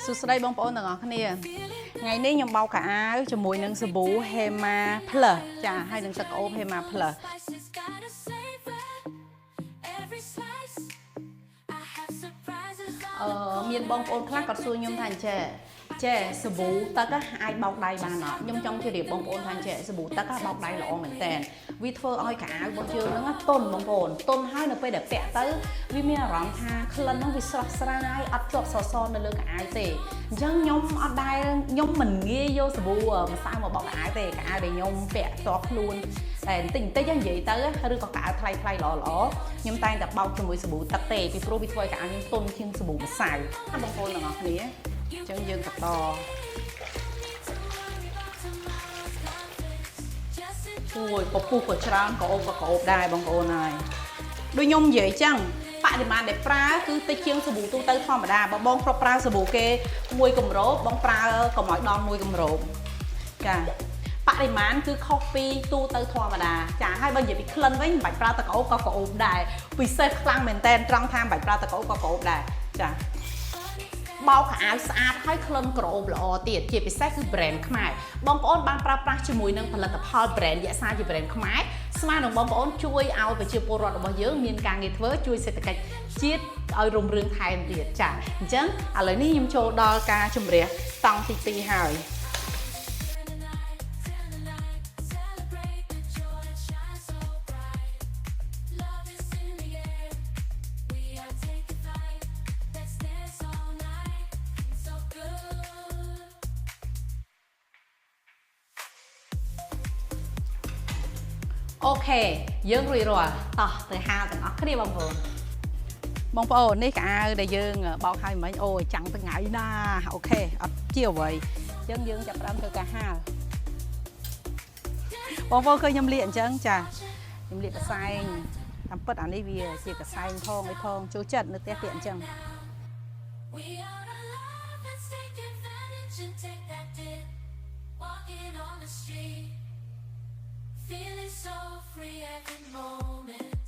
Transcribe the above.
សួស្តីបងប្អូនទាំងអស់គ្នាថ្ងៃនេះខ្ញុំបោកខោអាវជាមួយនឹងសាប៊ូ Hema Plus ចាហើយនឹងទឹកក្អូប Hema Plus មានបងប្អូនខ្លះគាត់សួរខ្ញុំថាចេះសាប៊ូទឹកអាចបោកដៃបានអត់ខ្ញុំចង់ជម្រាបបងប្អូនថាចេះសាប៊ូទឹកបោកដៃល្អមែនតើវាធ្វើឲ្យខោអាវរបស់យើងហ្នឹងទន់បងប្អូនទន់ហើយនៅពេលដែលពាក់ទៅវាមានអារម្មណ៍ថាក្លិនហ្នឹងវាស្រស់ស្រាយអត់ជាប់សសរនៅលើខោអាវទេអញ្ចឹងខ្ញុំអត់ដែលខ្ញុំមិនងាយយកសាប៊ូម្សៅមកបោកខោអាវទេខោអាវដែលខ្ញុំពាក់ផ្ទាល់ខ្លួនតែបន្តិចនិយាយទៅឬក៏ខោអាវថ្លៃល្អខ្ញុំតែងតែបោកជាមួយសាប៊ូទឹកទេពីព្រោះវាធ្វើឲ្យខោអាវខ្ញុំទន់ជាងសាប៊ូម្សៅបងប្អូនទាំងអស់គ្នាអញ្ចឹងយើងបន្តអូយពពុះក៏ច្រើនក៏អូបដែរបងប្អូនហើយដូចខ្ញុំនិយាយអញ្ចឹងបរិមាណដែលប្រើគឺតិចជាងសាប៊ូទូទៅធម្មតាបើបងប្រើសាប៊ូគេមួយគម្របបងប្រើកុំឲ្យដល់មួយគម្របចាបរិមាណគឺខុសពីទូទៅធម្មតាចាហើយបើនិយាយពីក្លិនវិញមិនបាច់ប្រើទឹកក្អូបក៏ក្អូបដែរពិសេសខ្លាំងមែនតើត្រង់ថាមិនបាច់ប្រើទឹកក្អូបក៏ក្អូបដែរចាបោកខោអាវស្អាតហើយក្លិនក្រអូបល្អទៀតជាពិសេសគឺ brand ខ្មែរបងប្អូនបានប្រើប្រាស់ជាមួយនឹងផលិតផល brand យក្សាជា brand ខ្មែរស្មើនឹងបងប្អូនជួយឲ្យប្រជាពលរដ្ឋរបស់យើងមានការងារធ្វើជួយសេដ្ឋកិច្ចជាតិឲ្យរុងរឿងថែមទៀតចាអញ្ចឹងឥឡូវនេះខ្ញុំចូលដល់ការជម្រះតង់ទី2ហើយអូខេយើងរួចរាល់តោះទៅហាលទាំងអស់គ្នាបងប្អូននេះខោអាវដែលយើងបោកហើយមិញអូយចាំងថ្ងៃណាអូខេអត់ជាអ្វីអញ្ចឹងយើងចាប់ផ្ដើមធ្វើការហាលបងប្អូនឃើញខ្ញុំលាកអញ្ចឹងចាខ្ញុំលាកកសែងតាមពិតអានេះវាជាកសែងផងអីផងចូលចិត្តនៅផ្ទះទៀតអញ្ចឹងFeeling so free every moment.